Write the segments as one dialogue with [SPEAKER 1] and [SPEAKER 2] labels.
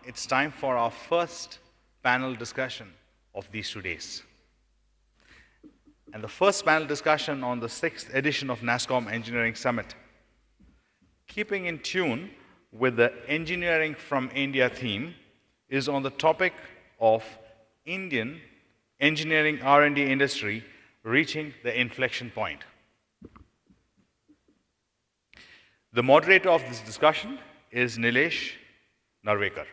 [SPEAKER 1] it's time for our first panel discussion of these 2 days. And the first panel discussion on the 6th edition of NASSCOM Engineering Summit. Keeping in tune with the Engineering from India theme is on the topic of Indian engineering R&D industry reaching the inflection point. The moderator of this discussion is Nilesh Narwekar.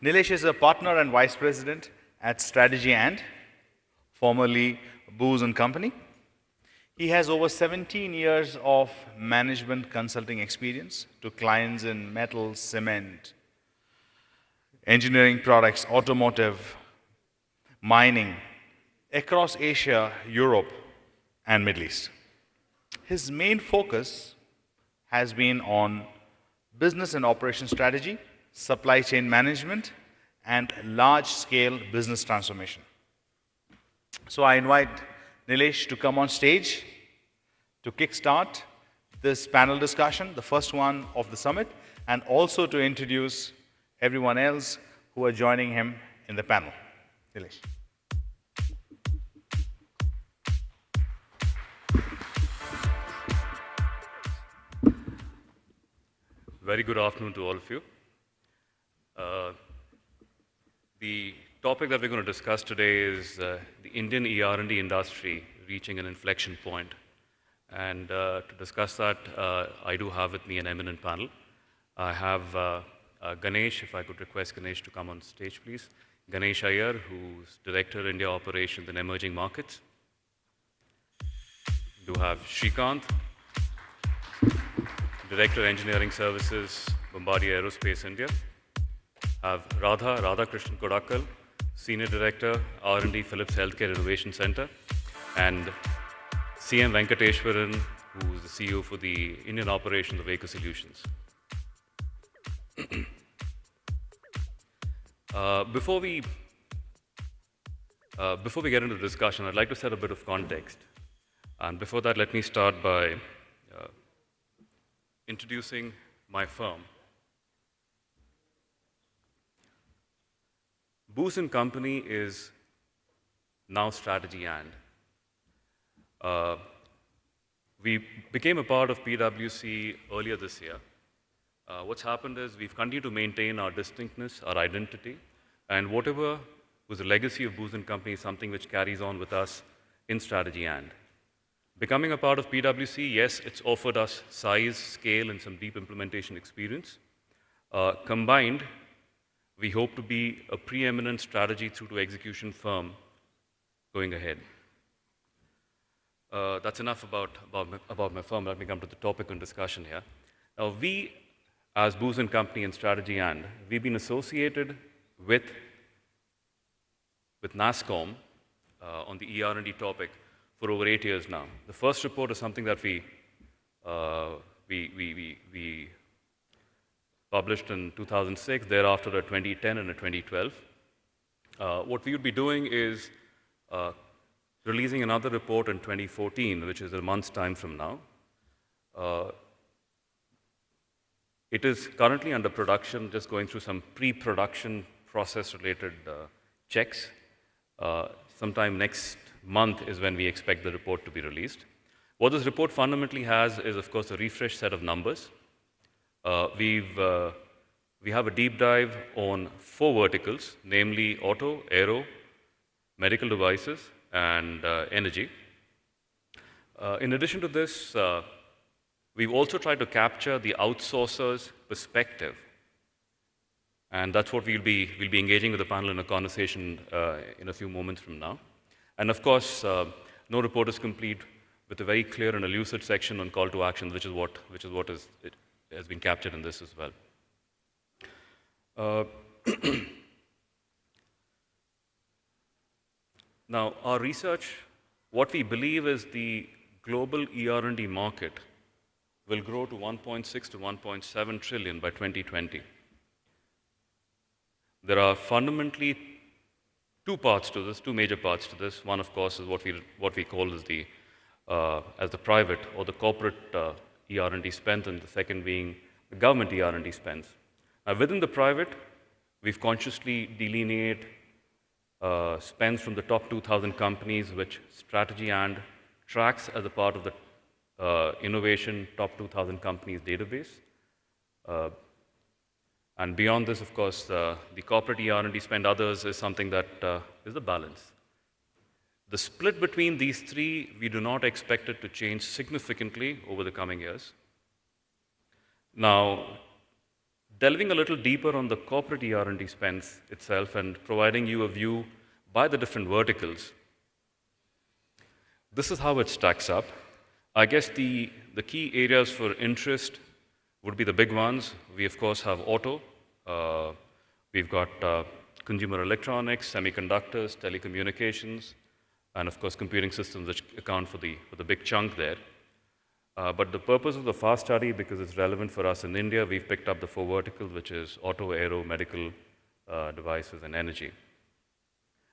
[SPEAKER 1] Nilesh is a partner and vice president at Strategy and, formerly Booz and Company. He has over 17 years of management consulting experience to clients in metals, cement, engineering products, automotive, mining, across Asia, Europe, and Middle East. His main focus has been on business and operation strategy, supply chain management, and large-scale business transformation. So I invite Nilesh to come on stage to kickstart this panel discussion, the first one of the summit, and also to introduce everyone else who are joining him in the panel. Nilesh.
[SPEAKER 2] Very good afternoon to all of you. The topic that we're going to discuss today is the Indian ER&D industry reaching an inflection point. And to discuss that, I do have with me an eminent panel. I have Ganesh, if I could request Ganesh to come on stage, please. Ganesh Iyer, who's Director, India Operations and Emerging Markets. We do have Srikanth, Director, Engineering Services, Bombardier Aerospace, India. I have Radhakrishnan Kodakkal, Senior Director, R&D, Philips Healthcare Innovation Center, and CM Venkateswaran, who is the CEO for the Indian operations of Aker Solutions. Before we get into the discussion, I'd like to set a bit of context. And before that, let me start by introducing my firm. Booz and Company is now Strategy and. We became a part of PwC earlier this year. What's happened is we've continued to maintain our distinctness, our identity, and whatever was the legacy of Booz and Company is something which carries on with us in Strategy and. Becoming a part of PwC, yes, it's offered us size, scale, and some deep implementation experience. Combined, we hope to be a preeminent strategy through to execution firm going ahead. That's enough about my firm. Let me come to the topic and discussion here. Now, we, as Booz and Company and Strategy and, we've been associated with NASSCOM on the ER&D topic for over 8 years now. The first report is something that we published in 2006, thereafter a 2010 and a 2012. What we would be doing is releasing another report in 2014, which is a month's time from now. It is currently under production, just going through some pre-production process-related checks. Sometime next month is when we expect the report to be released. What this report fundamentally has is, of course, a refreshed set of numbers. We have a deep dive on 4 verticals, namely auto, aero, medical devices, and energy. In addition to this, we've also tried to capture the outsourcer's perspective. And that's what we'll be engaging with the panel in a conversation in a few moments from now. And of course, no report is complete with a very clear and elucid section on call to action, which is what has been captured in this as well. Now, our research, what we believe is the global ER&D market will grow to 1.6 to 1.7 trillion by 2020. There are fundamentally 2 parts to this, 2 major parts to this. One, of course, is what we call as the private or the corporate ER&D spend, and the second being the government ER&D spends. Within the private, we've consciously delineated spends from the top 2,000 companies, which strategy and tracks as a part of the innovation top 2,000 companies database. And beyond this, of course, the corporate ER&D spend others is something that is the balance. The split between these three, we do not expect it to change significantly over the coming years. Now, delving a little deeper on the corporate ER&D spends itself and providing you a view by the different verticals, this is how it stacks up. I guess the key areas for interest would be the big ones. We, of course, have auto. We've got consumer electronics, semiconductors, telecommunications, and, of course, computing systems, which account for the big chunk there. But the purpose of the FAST study, because it's relevant for us in India, we've picked up the 4 verticals, which is auto, aero, medical devices, and energy.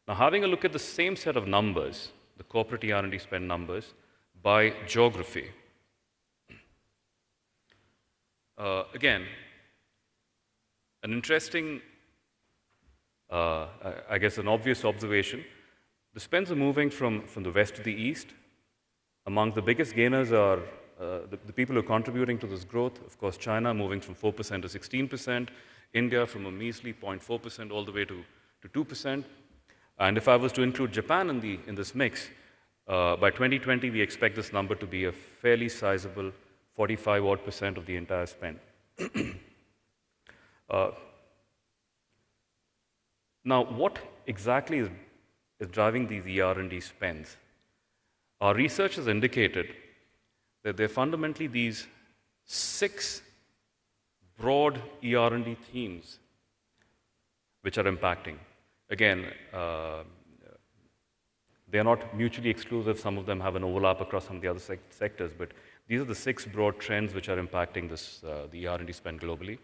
[SPEAKER 2] Now, having a look at the same set of numbers, the corporate ER&D spend numbers, by geography. Again, an interesting, I guess an obvious observation, the spends are moving from the west to the east. Among the biggest gainers are the people who are contributing to this growth. Of course, China moving from 4% to 16%, India from a measly 0.4% all the way to 2%. And if I was to include Japan in this mix, by 2020, we expect this number to be a fairly sizable 45% of the entire spend. Now, what exactly is driving these ER&D spends? Our research has indicated that there are fundamentally these 6 broad ER&D themes which are impacting. Again, they are not mutually exclusive. Some of them have an overlap across some of the other sectors, but these are the 6 broad trends which are impacting the ER&D spend globally.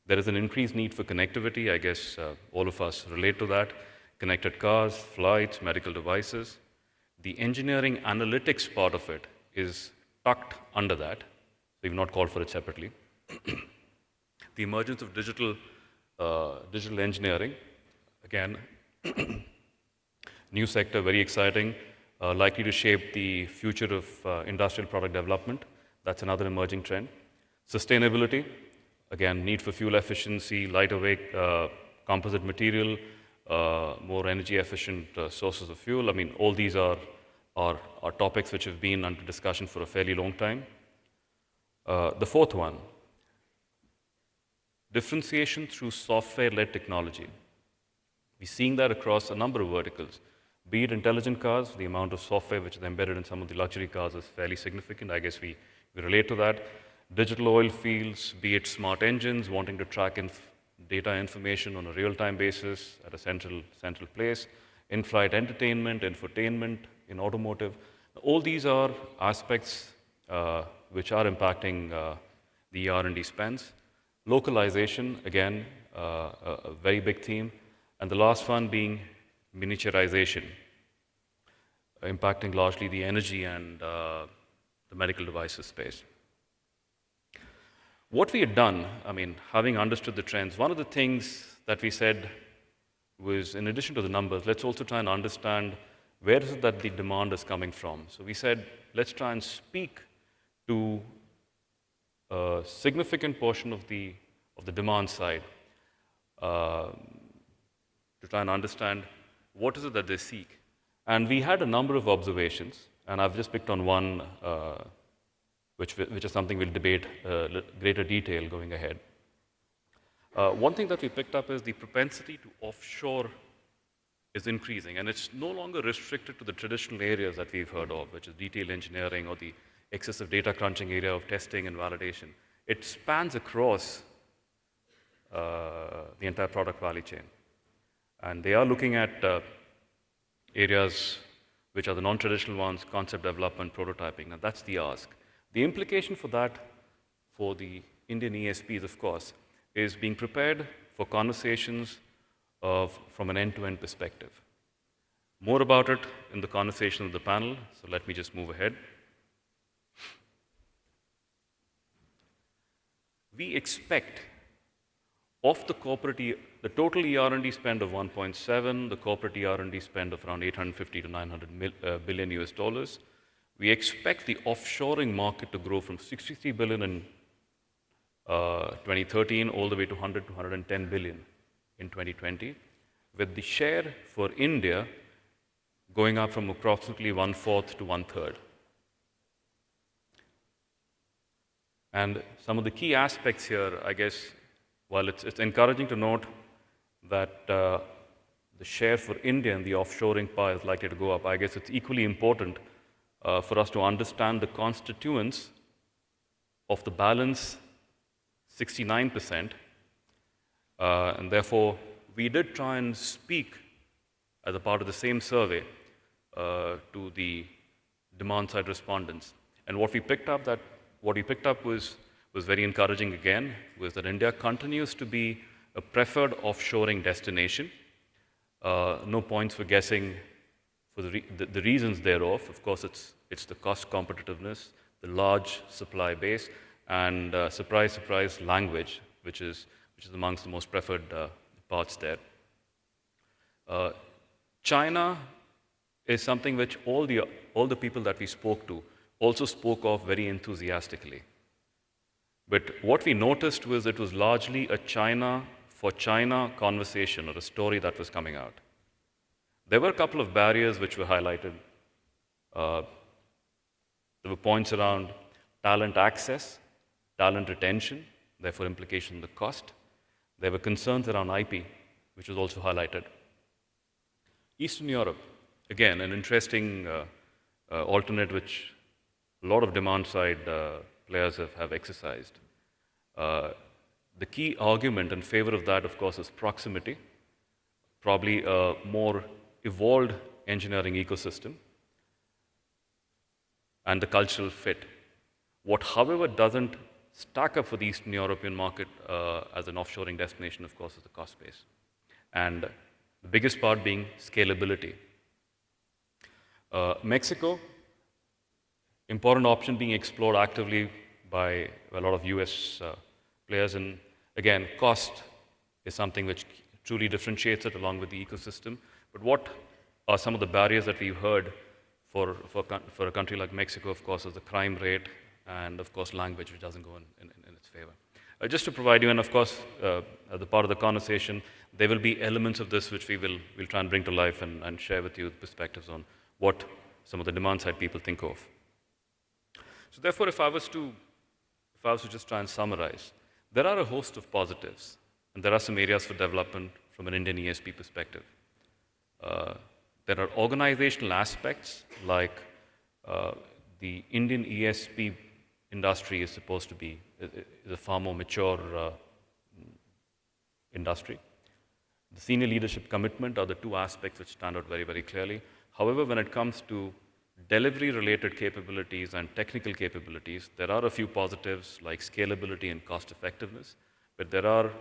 [SPEAKER 2] There is an increased need for connectivity. I guess all of us relate to that. Connected cars, flights, medical devices. The engineering analytics part of it is tucked under that. We've not called for it separately. The emergence of digital engineering, again, new sector, very exciting, likely to shape the future of industrial product development. That's another emerging trend. Sustainability, again, need for fuel efficiency, lighter weight composite material, more energy efficient sources of fuel. I mean, all these are topics which have been under discussion for a fairly long time. The fourth one, differentiation through software-led technology. We're seeing that across a number of verticals. Be it intelligent cars, the amount of software which is embedded in some of the luxury cars is fairly significant. I guess we relate to that. Digital oil fields, be it smart engines, wanting to track data information on a real-time basis at a central place. In-flight entertainment, infotainment, in automotive. All these are aspects which are impacting the R&D spends. Localization, again, a very big theme. And the last one being miniaturization, impacting largely the energy and the medical devices space. What we had done, I mean, having understood the trends, one of the things that we said was, in addition to the numbers, let's also try and understand where is it that the demand is coming from. So we said, let's try and speak to a significant portion of the demand side to try and understand what is it that they seek. And we had a number of observations, and I've just picked on one, which is something we'll debate greater detail going ahead. One thing that we picked up is the propensity to offshore is increasing, and it's no longer restricted to the traditional areas that we've heard of, which is detailed engineering or the excessive data crunching area of testing and validation. It spans across the entire product value chain. And they are looking at areas which are the non-traditional ones, concept development, prototyping. Now, that's the ask. The implication for that, for the Indian ESPs, of course, is being prepared for conversations from an end-to-end perspective. More about it in the conversation of the panel, so let me just move ahead. We expect Of the total ER&D spend of 1.7, the corporate ER&D spend of around 850 to 900 billion US dollars, we expect the offshoring market to grow from 63 billion in 2013 all the way to 100 to 110 billion in 2020, with the share for India going up from approximately 1/4 to 1/3. And some of the key aspects here, I guess, while it's encouraging to note that the share for India in the offshoring pie is likely to go up, I guess it's equally important for us to understand the constituents of the balance 69%. And therefore, we did try and speak as a part of the same survey to the demand side respondents. And what we picked up was very encouraging again, was that India continues to be a preferred offshoring destination. No points for guessing for the reasons thereof. Of course, it's the cost competitiveness, the large supply base, and surprise, surprise, language, which is amongst the most preferred parts there. China is something which all the people that we spoke to also spoke of very enthusiastically. But what we noticed was it was largely a China for China conversation or a story that was coming out. There were a couple of barriers which were highlighted. There were points around talent access, talent retention, therefore implication on the cost. There were concerns around IP, which was also highlighted. Eastern Europe, again, an interesting alternate which a lot of demand-side players have exercised. The key argument in favor of that, of course, is proximity, probably a more evolved engineering ecosystem, and the cultural fit. What, however, doesn't stack up for the Eastern European market as an offshoring destination, of course, is the cost base. And the biggest part being scalability. Mexico, important option being explored actively by a lot of US players. And again, cost is something which truly differentiates it along with the ecosystem. But what are some of the barriers that we've heard for a country like Mexico, of course, is the crime rate and, of course, language, which doesn't go in its favor. Just to provide you, and of course, as a part of the conversation, there will be elements of this which we'll try and bring to life and share with you perspectives on what some of the demand side people think of. So therefore, if I was to just try and summarize, there are a host of positives, and there are some areas for development from an Indian ESP perspective. There are organizational aspects like the Indian ESP industry is supposed to be a far more mature industry. The senior leadership commitment are the two aspects which stand out very, very clearly. However, when it comes to delivery-related capabilities and technical capabilities, there are a few positives like scalability and cost effectiveness, but there are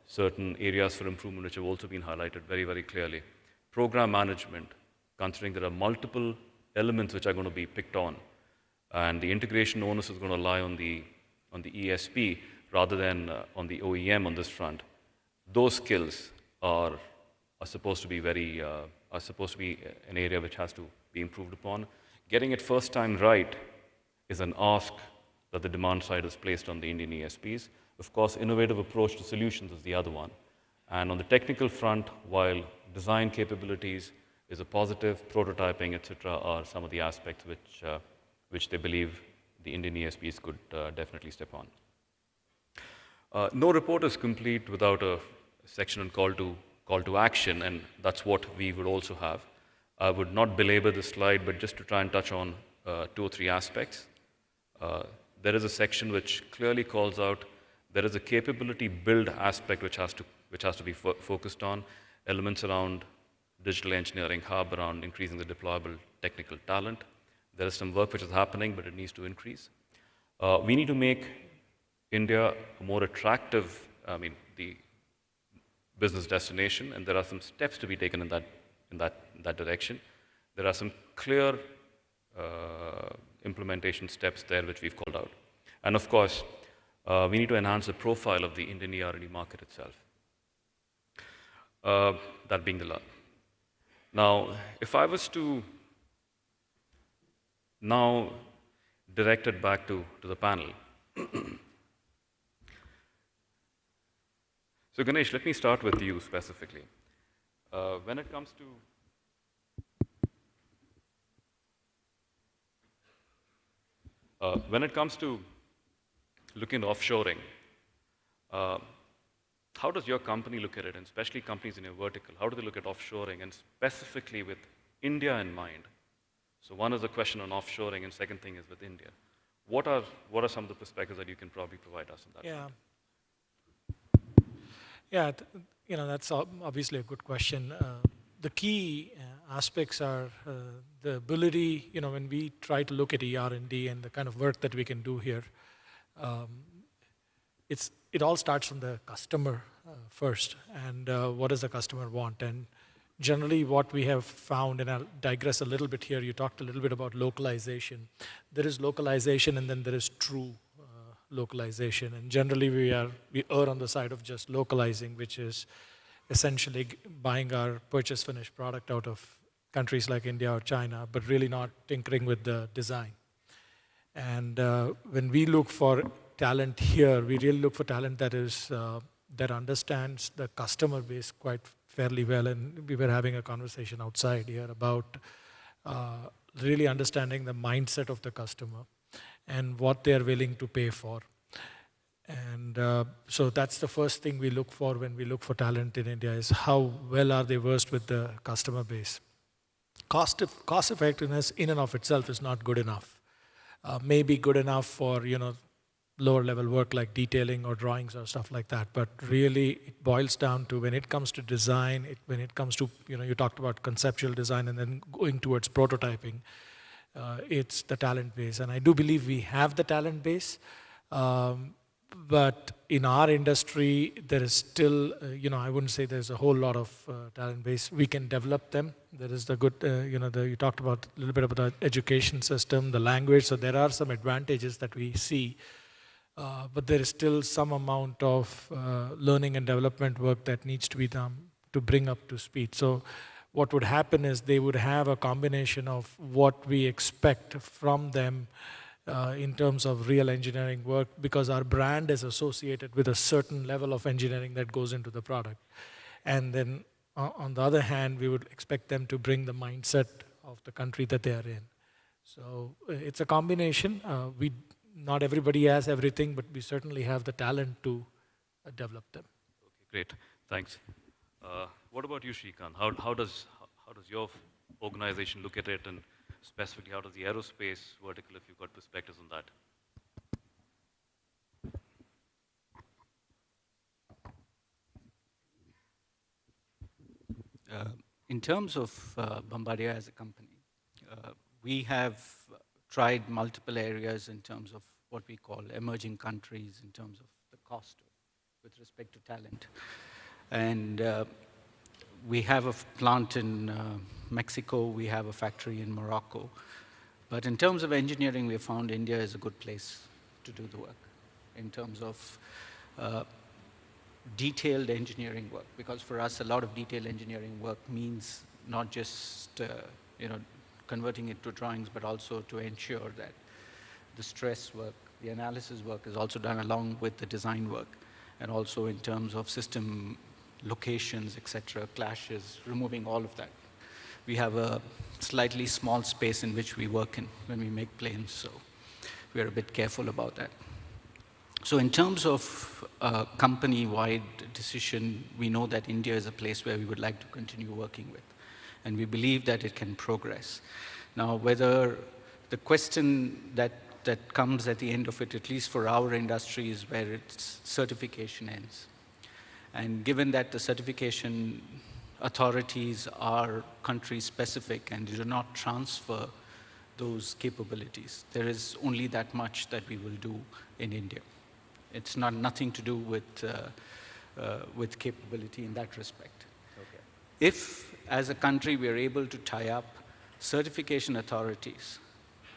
[SPEAKER 2] certain areas for improvement which have also been highlighted very, very clearly. Program management, considering there are multiple elements which are going to be picked on, and the integration onus is going to lie on the ESP rather than on the OEM on this front. Those skills are supposed to be an area which has to be improved upon. Getting it first time right is an ask that the demand side has placed on the Indian ESPs. Of course, innovative approach to solutions is the other one. And on the technical front, while design capabilities is a positive, prototyping, etc., are some of the aspects which they believe the Indian ESPs could definitely step on. No report is complete without a section on call to action, and that's what we would also have. I would not belabor this slide, but just to try and touch on 2 or 3 aspects. There is a section which clearly calls out there is a capability build aspect which has to be focused on, elements around digital engineering hub, around increasing the deployable technical talent. There is some work which is happening, but it needs to increase. We need to make India a more attractive, the business destination, and there are some steps to be taken in that direction. There are some clear implementation steps there which we've called out. And of course, we need to enhance the profile of the Indian ER&D market itself. That being the law. Now, if I was to now direct it back to the panel. So Ganesh, let me start with you specifically. When it comes to looking at offshoring, how does your company look at it, and especially companies in your vertical, how do they look at offshoring, and specifically with India in mind? So one is a question on offshoring, and second thing is with India. What are some of the perspectives that you can probably provide us in that?
[SPEAKER 3] Yeah. Yeah, that's obviously a good question. The key aspects are the ability, when we try to look at ER&D and the kind of work that we can do here, it all starts from the customer first, and what does the customer want? And generally what we have found, and I'll digress a little bit here, you talked a little bit about localization. There is localization and then there is true localization. And generally we err on the side of just localizing, which is essentially buying our purchase finished product out of countries like India or China, but really not tinkering with the design. And when we look for talent here, we really look for talent that is that understands the customer base quite fairly well. And we were having a conversation outside here about really understanding the mindset of the customer and what they're willing to pay for. And so that's the first thing we look for when we look for talent in India, is how well are they versed with the customer base. Cost effectiveness in and of itself is not good enough. May be good enough for lower level work like detailing or drawings or stuff like that, but really it boils down to, when it comes to design, when it comes to, you talked about conceptual design and then going towards prototyping, it's the talent base. And I do believe we have the talent base, but in our industry, there is still, I wouldn't say there's a whole lot of talent base. We can develop them. There is the good, you talked about a little bit about the education system, the language, so there are some advantages that we see. But there is still some amount of learning and development work that needs to be done to bring up to speed. So what would happen is they would have a combination of what we expect from them in terms of real engineering work, because our brand is associated with a certain level of engineering that goes into the product. And then on the other hand, we would expect them to bring the mindset of the country that they are in. So it's a combination. Not everybody has everything, but we certainly have the talent to develop them.
[SPEAKER 2] Okay, great. Thanks. What about you, Srikanth? How does your organization look at it, and specifically how does the aerospace vertical, if you've got perspectives on that?
[SPEAKER 4] In terms of Bombardier as a company, we have tried multiple areas in terms of what we call emerging countries, in terms of the cost with respect to talent. And we have a plant in Mexico, we have a factory in Morocco. But in terms of engineering, we have found India is a good place to do the work in terms of detailed engineering work, because for us, a lot of detailed engineering work means not just converting it to drawings, but also to ensure that the stress work, the analysis work is also done along with the design work, and also in terms of system locations, etc., clashes, removing all of that. We have a slightly small space in which we work in when we make planes, so we are a bit careful about that. So in terms of a company-wide decision, we know that India is a place where we would like to continue working with, and we believe that it can progress. Now, whether the question that comes at the end of it, at least for our industry, is where its certification ends. And given that the certification authorities are country-specific and do not transfer those capabilities, there is only that much that we will do in India. It's nothing to do with capability in that respect. Okay. If, as a country, we are able to tie up certification authorities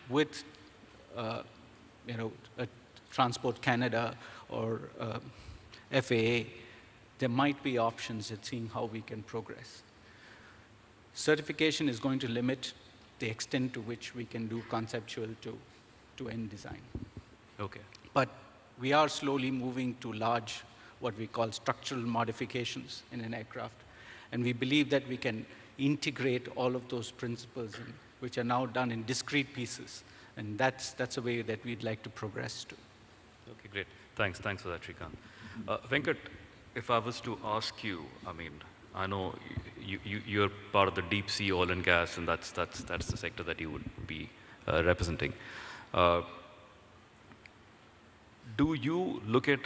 [SPEAKER 4] with Transport Canada or FAA, there might be options at seeing how we can progress. Certification is going to limit the extent to which we can do conceptual to end design.
[SPEAKER 2] Okay.
[SPEAKER 4] But we are slowly moving to large, what we call structural modifications in an aircraft. And we believe that we can integrate all of those principles, which are now done in discrete pieces. And that's a way that we'd like to progress to.
[SPEAKER 2] Okay, great. Thanks for that, Srikanth. Venkat, if I was to ask you, I mean, I know you're part of the deep sea oil and gas, and that's the sector that you would be representing. Do you look at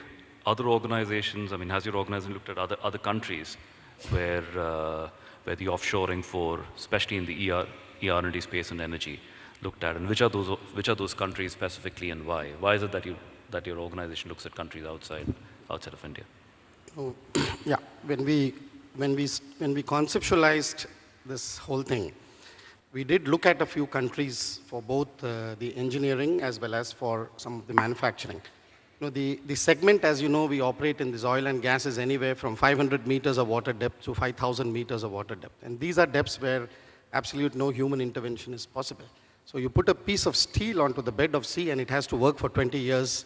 [SPEAKER 2] other organizations? I mean, has your organization looked at other countries where the offshoring for, especially in the ER&D space and energy, looked at, and which are those countries specifically, and why? Why is it that your organization looks at countries outside of India?
[SPEAKER 5] Oh, yeah, when we conceptualized this whole thing, we did look at a few countries for both the engineering as well as for some of the manufacturing. You know, the segment, as you know, we operate in this oil and gas is anywhere from 500 meters of water depth to 5,000 meters of water depth. And these are depths where absolute no human intervention is possible. So you put a piece of steel onto the bed of sea and it has to work for 20 years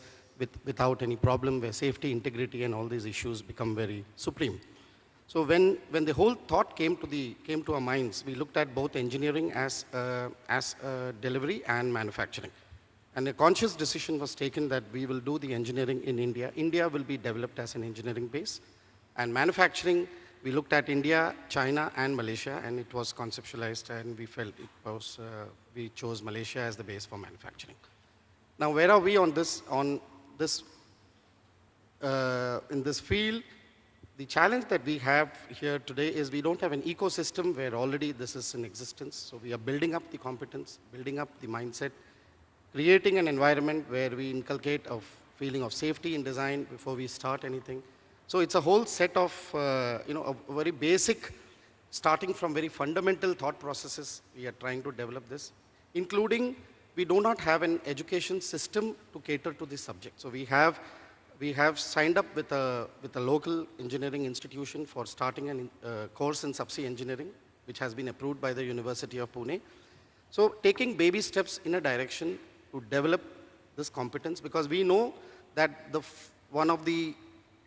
[SPEAKER 5] without any problem, where safety, integrity, and all these issues become very supreme. So when the whole thought came to our minds, we looked at both engineering as delivery and manufacturing. And a conscious decision was taken that we will do the engineering in India. India will be developed as an engineering base. And manufacturing, we looked at India, China, and Malaysia, and it was conceptualized, and we felt it was, we chose Malaysia as the base for manufacturing. Now, where are we in this field? The challenge that we have here today is we don't have an ecosystem where already this is in existence. So we are building up the competence, building up the mindset, creating an environment where we inculcate a feeling of safety in design before we start anything. So it's a whole set of, a very basic, starting from very fundamental thought processes, we are trying to develop this, including we do not have an education system to cater to this subject. So we have signed up with a local engineering institution for starting a course in subsea engineering, which has been approved by the University of Pune. So taking baby steps in a direction to develop this competence, because we know that one of the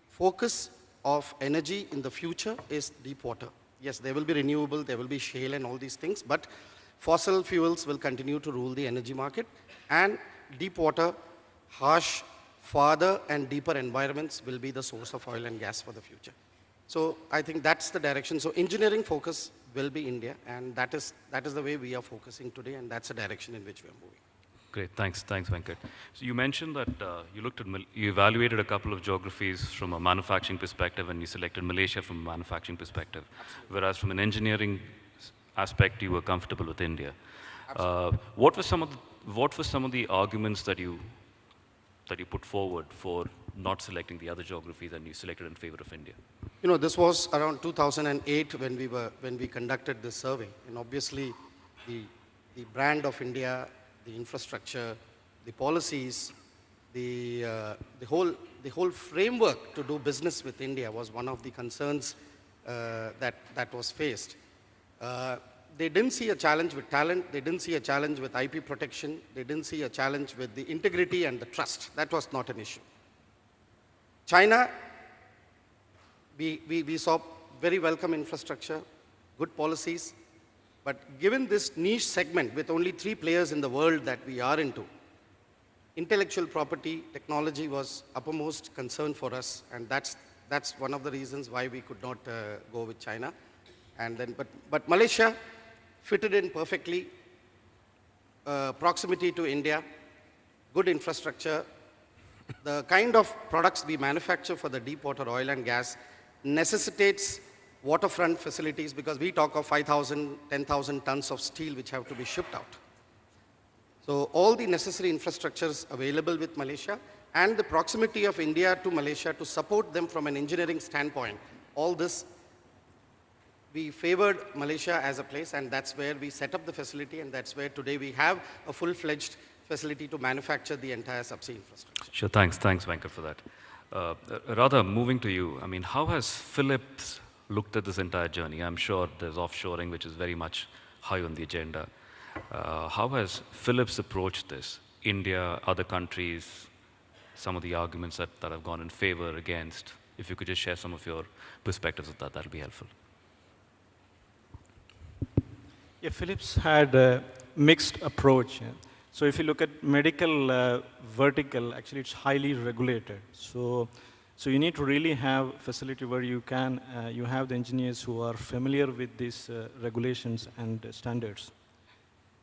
[SPEAKER 5] focus of energy in the future is deep water. Yes, there will be renewable, there will be shale and all these things, but fossil fuels will continue to rule the energy market, and deep water, harsh, farther and deeper environments will be the source of oil and gas for the future. So I think that's the direction. So engineering focus will be India, and that is the way we are focusing today, and that's the direction in which we are moving.
[SPEAKER 2] Great, thanks, Venkat. So you mentioned that you evaluated a couple of geographies from a manufacturing perspective, and you selected Malaysia from a manufacturing perspective, whereas from an engineering aspect, you were comfortable with India. What were some of the arguments that you put forward for not selecting the other geographies and you selected in favor of India?
[SPEAKER 5] You know, this was around 2008 when we conducted this survey, and obviously the brand of India, the infrastructure, the policies, the whole framework to do business with India was one of the concerns that was faced. They didn't see a challenge with talent, they didn't see a challenge with IP protection, they didn't see a challenge with the integrity and the trust. That was not an issue. China, we saw very welcome infrastructure, good policies, but given this niche segment with only 3 players in the world that we are into, intellectual property, technology was uppermost concern for us, and that's one of the reasons why we could not go with China. And then, but Malaysia fitted in perfectly, proximity to India, good infrastructure. The kind of products we manufacture for the deep water oil and gas necessitates waterfront facilities, because we talk of 5,000, 10,000 tons of steel which have to be shipped out. So all the necessary infrastructures available with Malaysia, and the proximity of India to Malaysia to support them from an engineering standpoint, all this, we favored Malaysia as a place, and that's where we set up the facility, and that's where today we have a full-fledged facility to manufacture the entire subsea infrastructure.
[SPEAKER 2] Sure, thanks Venkat for that. Radha, moving to you, I mean, how has Philips looked at this entire journey? I'm sure there's offshoring, which is very much high on the agenda. How has Philips approached this? India, other countries, some of the arguments that have gone in favor, against. If you could just share some of your perspectives of that, that'll be helpful.
[SPEAKER 6] Yeah, Philips had a mixed approach. Yeah. So if you look at medical vertical, actually it's highly regulated. So you need to really have a facility where you can, you have the engineers who are familiar with these regulations and standards.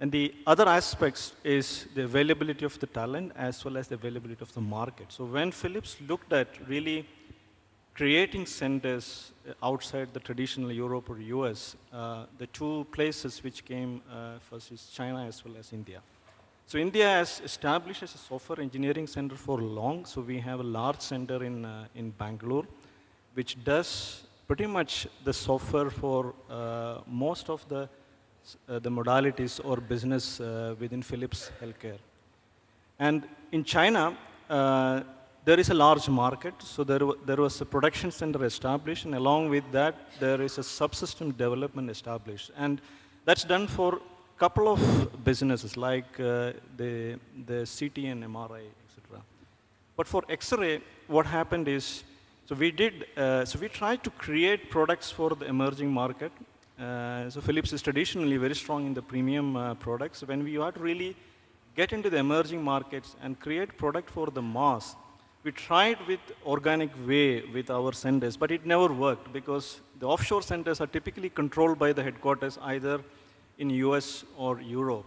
[SPEAKER 6] And the other aspects is the availability of the talent as well as the availability of the market. So when Philips looked at really creating centers outside the traditional Europe or US, the two places which came first is China as well as India. So India has established as a software engineering center for long. So we have a large center in Bangalore, which does pretty much the software for most of the modalities or business within Philips Healthcare. And in China, there is a large market, so there was a production center established, and along with that, there is a subsystem development established. And that's done for a couple of businesses, like the CT and MRI, etc. But for X-ray, what happened is, so we tried to create products for the emerging market. So Philips is traditionally very strong in the premium products. When we had to really get into the emerging markets and create product for the mass, we tried with organic way with our centers, but it never worked because the offshore centers are typically controlled by the headquarters either in US or Europe.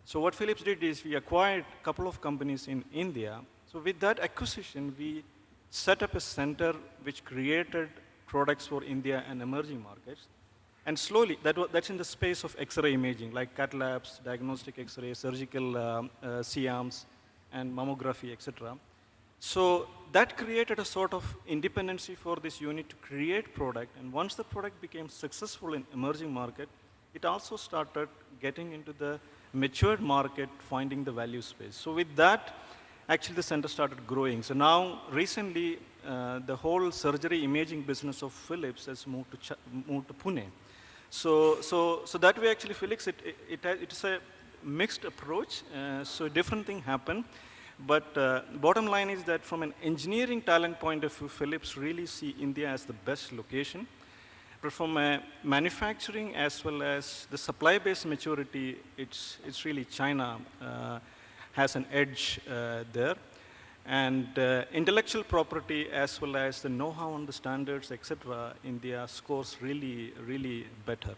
[SPEAKER 6] So what Philips did is we acquired a couple of companies in India. So with that acquisition, we set up a center which created products for India and emerging markets. And slowly, that's in the space of X-ray imaging, like cath labs, diagnostic X-ray, surgical C-arms, and mammography, etc. So that created a sort of independency for this unit to create product. And once the product became successful in emerging market, it also started getting into the matured market, finding the value space. So with that, actually the center started growing. So now, recently, the whole surgery imaging business of Philips has moved to Pune. So that way, actually, Philips, it's a mixed approach. So different thing happen. But bottom line is that from an engineering talent point of view, Philips really see India as the best location. But from a manufacturing as well as the supply-based maturity, it's really China has an edge there. And intellectual property as well as the know-how on the standards, etc., India scores really, really better.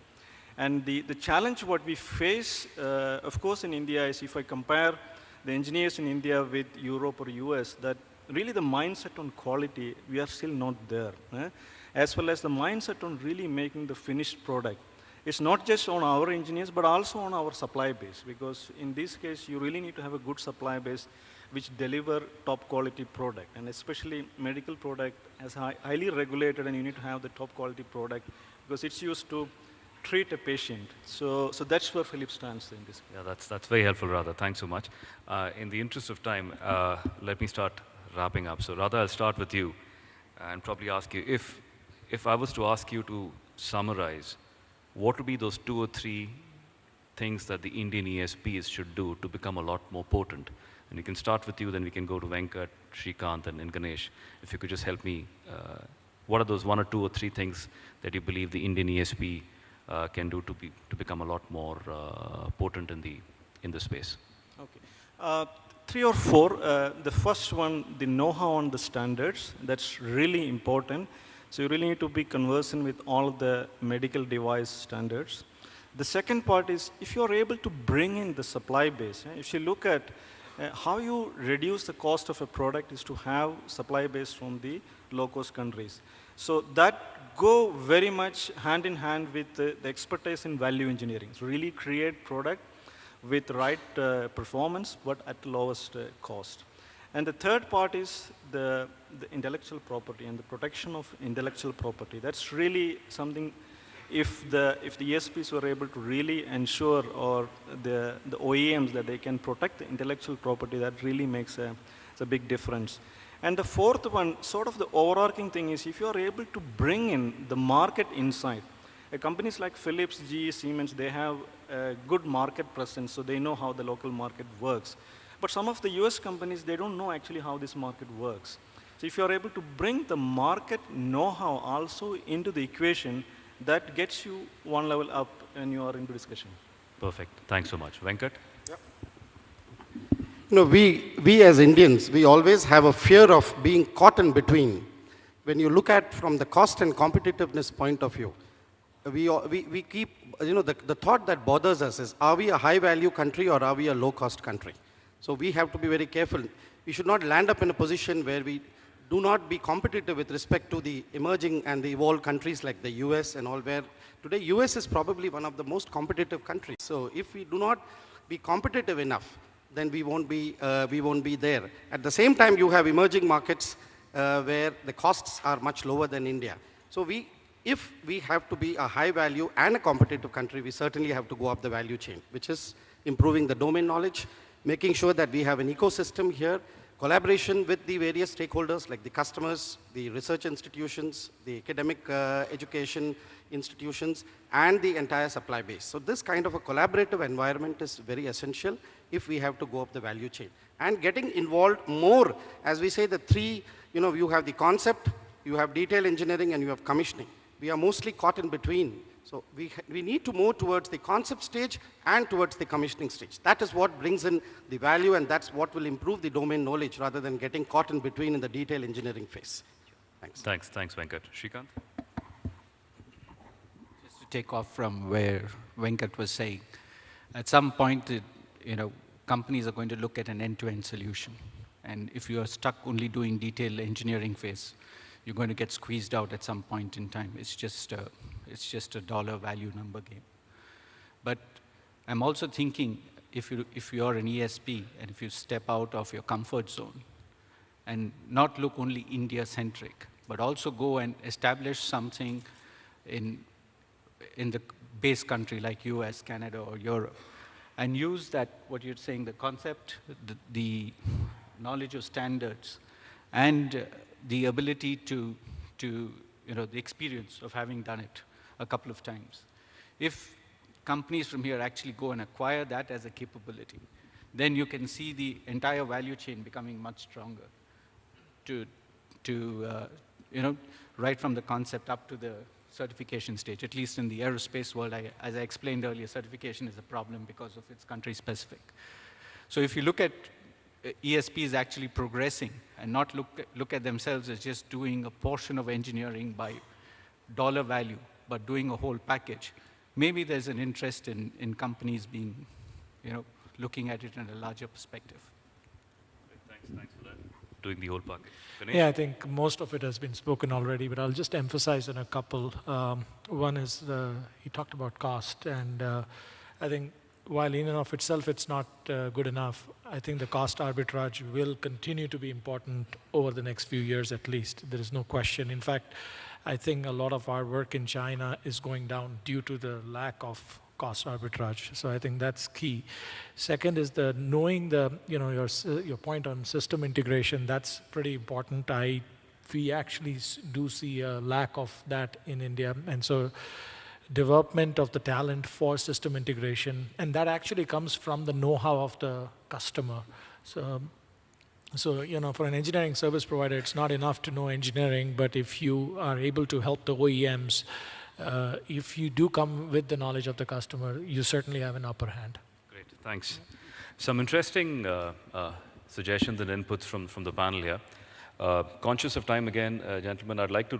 [SPEAKER 6] And the challenge what we face, of course, in India is if I compare the engineers in India with Europe or US, that really the mindset on quality, we are still not there. As well as the mindset on really making the finished product. It's not just on our engineers, but also on our supply base, because in this case, you really need to have a good supply base which deliver top quality product, and especially medical product as highly regulated, and you need to have the top quality product because it's used to treat a patient. So that's where Philips stands in this.
[SPEAKER 2] Yeah, that's very helpful, Radha. Thanks so much. In the interest of time, let me start wrapping up. So Radha, I'll start with you and probably ask you, if I was to ask you to summarize, what would be those 2 or 3 things that the Indian ESPs should do to become a lot more potent? And we can start with you, then we can go to Venkat, Srikanth, and Ganesh. If you could just help me, what are those 1 or 2 or 3 things that you believe the Indian ESP can do to become a lot more potent in the space?
[SPEAKER 6] Okay. 3 or 4. The first one, the know-how on the standards. That's really important. So you really need to be conversant with all of the medical device standards. The second part is if you're able to bring in the supply base. If you look at how you reduce the cost of a product is to have supply base from the low-cost countries. So that go very much hand in hand with the expertise in value engineering. So really create product with right performance, but at lowest cost. And the third part is the intellectual property and the protection of intellectual property. That's really something, if the ESPs were able to really ensure, or the OEMs, that they can protect the intellectual property, that really makes a big difference. And the fourth one, sort of the overarching thing is if you are able to bring in the market insight, companies like Philips, GE, Siemens, they have a good market presence, so they know how the local market works. But some of the US companies, they don't know actually how this market works. So if you're able to bring the market know-how also into the equation, that gets you one level up when you are into discussion.
[SPEAKER 2] Perfect. Thanks so much. Venkat?
[SPEAKER 5] You know, we as Indians, we always have a fear of being caught in between. When you look at from the cost and competitiveness point of view, we keep, you know, the thought that bothers us is, are we a high-value country or are we a low-cost country? So we have to be very careful. We should not land up in a position where we do not be competitive with respect to the emerging and the evolved countries like the US and all, where today US is probably one of the most competitive countries. So if we do not be competitive enough, then we won't be there. At the same time, you have emerging markets where the costs are much lower than India. So if we have to be a high value and a competitive country, we certainly have to go up the value chain, which is improving the domain knowledge, making sure that we have an ecosystem here, collaboration with the various stakeholders like the customers, the research institutions, the academic education institutions, and the entire supply base. So this kind of a collaborative environment is very essential if we have to go up the value chain. And getting involved more, as we say, the three, you know, you have the concept, you have detail engineering, and you have commissioning. We are mostly caught in between. So we need to move towards the concept stage and towards the commissioning stage. That is what brings in the value, and that's what will improve the domain knowledge rather than getting caught in between in the detail engineering phase. Thanks.
[SPEAKER 2] Thanks, Venkat. Srikanth?
[SPEAKER 4] Just to take off from where Venkat was saying, at some point, you know, companies are going to look at an end-to-end solution. And if you are stuck only doing detail engineering phase, you're going to get squeezed out at some point in time. It's just a dollar value number game. But I'm also thinking, if you're an ESP and if you step out of your comfort zone and not look only India-centric, but also go and establish something in the base country like US, Canada, or Europe, and use that, what you're saying, the concept, the knowledge of standards, and the ability to, you know, the experience of having done it a couple of times. If companies from here actually go and acquire that as a capability, then you can see the entire value chain becoming much stronger to you know, right from the concept up to the certification stage. At least in the aerospace world, as I explained earlier, certification is a problem because of its country specific. So if you look at ESPs actually progressing and not look at themselves as just doing a portion of engineering by dollar value, but doing a whole package, maybe there's an interest in companies being, you know, looking at it in a larger perspective.
[SPEAKER 2] Thanks for that. Doing the whole package. Ganesh?
[SPEAKER 3] Yeah, I think most of it has been spoken already, but I'll just emphasize on a couple. One is he talked about cost, and I think while in and of itself it's not good enough, I think the cost arbitrage will continue to be important over the next few years at least. There is no question. In fact, I think a lot of our work in China is going down due to the lack of cost arbitrage. So I think that's key. Second is the knowing the, you know, your point on system integration. That's pretty important. We actually do see a lack of that in India, and so development of the talent for system integration, and that actually comes from the know-how of the customer. So, you know, for an engineering service provider, it's not enough to know engineering, but if you are able to help the OEMs, if you do come with the knowledge of the customer, you certainly have an upper hand.
[SPEAKER 2] Great, thanks. Some interesting suggestions and inputs from the panel here. Conscious of time again, gentlemen, I'd like to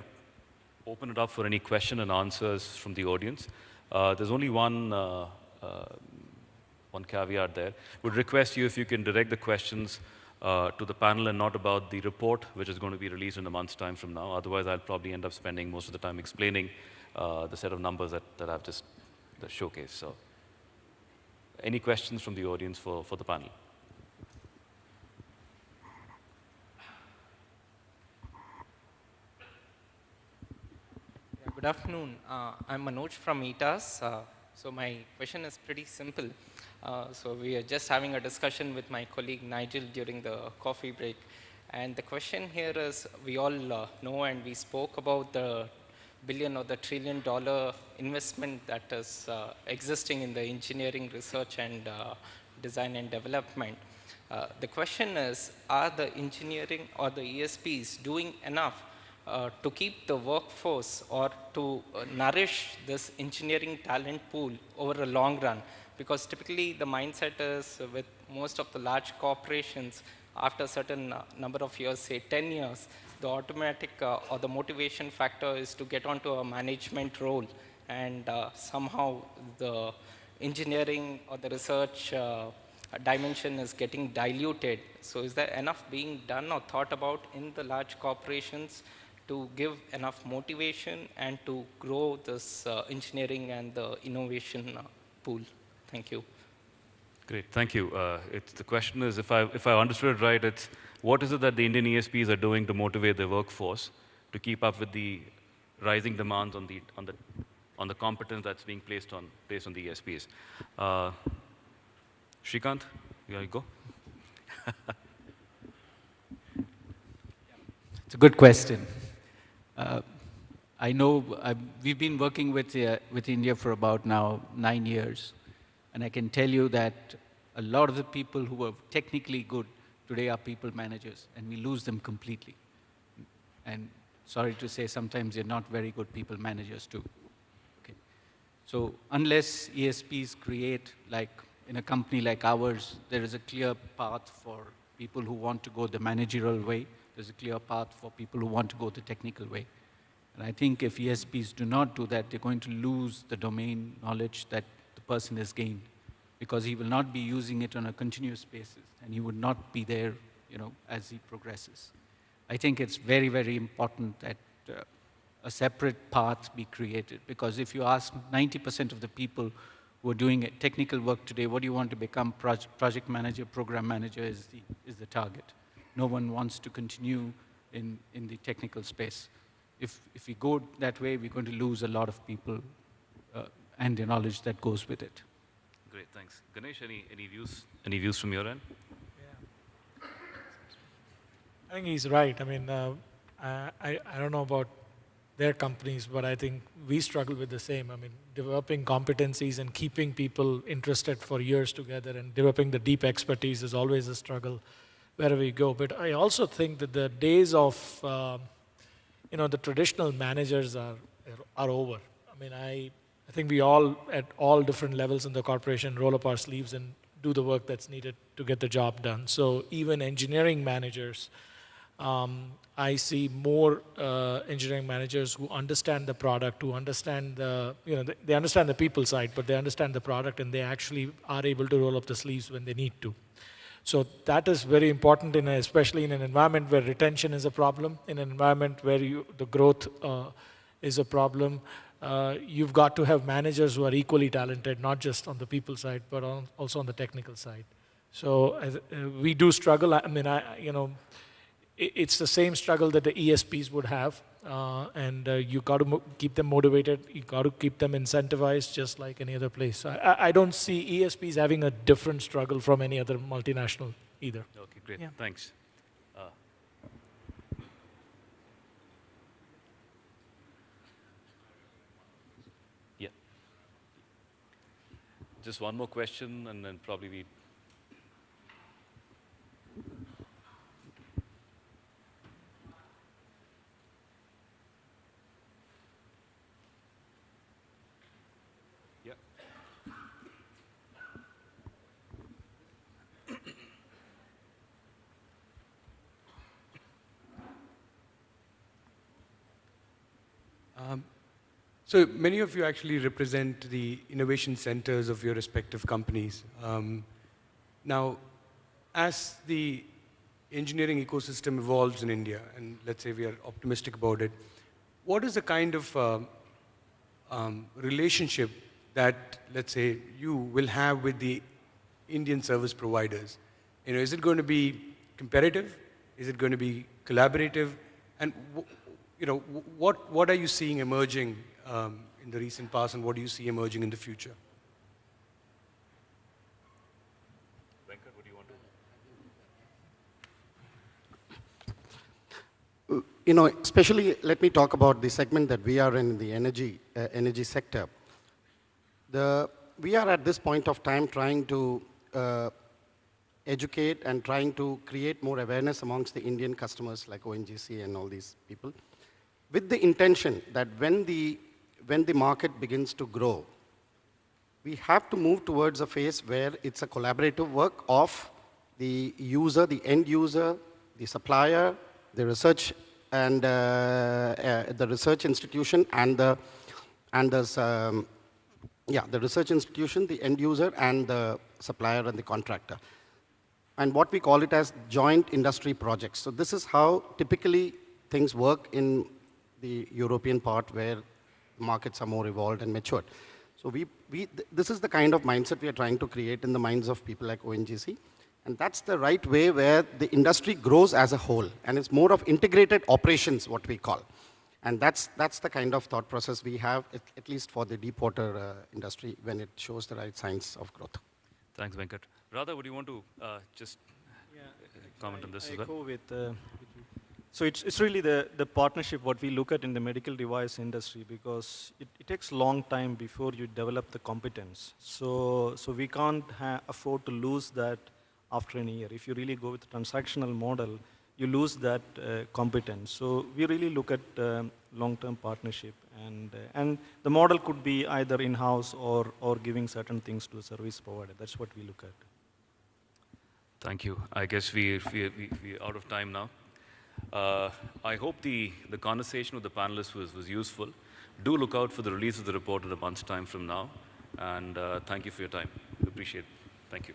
[SPEAKER 2] open it up for any question and answers from the audience. There's only one caveat there. Would request you if you can direct the questions to the panel and not about the report, which is going to be released in a month's time from now. Otherwise, I'll probably end up spending most of the time explaining the set of numbers that I've just showcased. So, any questions from the audience for the panel?
[SPEAKER 7] Good afternoon. I'm Manoj from ETAS. So my question is pretty simple. So we are just having a discussion with my colleague Nigel during the coffee break. And the question here is, we all know and we spoke about the billion or the $1 trillion investment that is existing in the engineering research and design and development. The question is, are the engineering or the ESPs doing enough to keep the workforce or to nourish this engineering talent pool over a long run? Because typically the mindset is with most of the large corporations, after a certain number of years, say 10 years, the automatic or the motivation factor is to get onto a management role, and somehow the engineering or the research dimension is getting diluted. So is there enough being done or thought about in the large corporations to give enough motivation and to grow this engineering and the innovation pool? Thank you.
[SPEAKER 2] Great, thank you. The question is, if I understood it right, it's what is it that the Indian ESPs are doing to motivate their workforce to keep up with the rising demands on the competence that's being placed on the ESPs? Srikanth, you want to go?
[SPEAKER 4] It's a good question. I know we've been working with India for about now 9 years. And I can tell you that a lot of the people who are technically good today are people managers, and we lose them completely. And sorry to say, sometimes they're not very good people managers too. Okay. So unless ESPs create, like in a company like ours, there is a clear path for people who want to go the managerial way. There's a clear path for people who want to go the technical way. And I think if ESPs do not do that, they're going to lose the domain knowledge that person is gained, because he will not be using it on a continuous basis, and he would not be there, as he progresses. I think it's very, very important that a separate path be created, because if you ask 90% of the people who are doing technical work today, what do you want to become? Project manager, program manager is the target. No one wants to continue in the technical space. If we go that way, we're going to lose a lot of people and the knowledge that goes with it.
[SPEAKER 2] Great, thanks. Ganesh, any views from your end?
[SPEAKER 3] Yeah. I think he's right. I mean, I don't know about their companies, but I think we struggle with the same. I mean, developing competencies and keeping people interested for years together and developing the deep expertise is always a struggle wherever you go. But I also think that the days of, the traditional managers are over. I mean, I think we all, at all different levels in the corporation, roll up our sleeves and do the work that's needed to get the job done. So even engineering managers, I see more engineering managers who understand the product, who understand they understand the people side, but they understand the product, and they actually are able to roll up the sleeves when they need to. So that is very important, especially in an environment where retention is a problem, in an environment where the growth is a problem. You've got to have managers who are equally talented, not just on the people side, but also on the technical side. So we do struggle. I mean, it's the same struggle that the ESPs would have, and you got to keep them motivated. You got to keep them incentivized, just like any other place. So I don't see ESPs having a different struggle from any other multinational either.
[SPEAKER 2] Okay, great.
[SPEAKER 3] Yeah.
[SPEAKER 2] Thanks. Yeah. Just one more question, and then probably we.
[SPEAKER 8] So many of you actually represent the innovation centers of your respective companies. Now, as the engineering ecosystem evolves in India, and let's say we are optimistic about it, what is the kind of relationship that, let's say, you will have with the Indian service providers? Is it going to be competitive? Is it going to be collaborative? And what are you seeing emerging in the recent past, and what do you see emerging in the future?
[SPEAKER 2] Venkat, what do you want
[SPEAKER 5] especially let me talk about the segment that we are in, the energy sector. We are at this point of time trying to educate and trying to create more awareness amongst the Indian customers like ONGC and all these people, with the intention that when the market begins to grow, we have to move towards a phase where it's a collaborative work of the user, the end user, the supplier, the research and the research institution and the research institution, the end user, and the supplier and the contractor. And what we call it as joint industry projects. So this is how typically things work in the European part where markets are more evolved and matured. So this is the kind of mindset we are trying to create in the minds of people like ONGC. And that's the right way where the industry grows as a whole. And it's more of integrated operations, what we call. And that's the kind of thought process we have, at least for the deep water industry, when it shows the right signs of growth.
[SPEAKER 2] Thanks, Venkat. Radha, would you want to just comment on this as well?
[SPEAKER 6] I go with you. So it's really the partnership what we look at in the medical device industry, because it takes a long time before you develop the competence. So we can't afford to lose that after a year. If you really go with the transactional model, you lose that competence. So we really look at long-term partnership, and the model could be either in-house or giving certain things to a service provider. That's what we look at.
[SPEAKER 2] Thank you. I guess we're out of time now. I hope the conversation with the panelists was useful. Do look out for the release of the report in a month's time from now. And thank you for your time. We appreciate it. Thank you.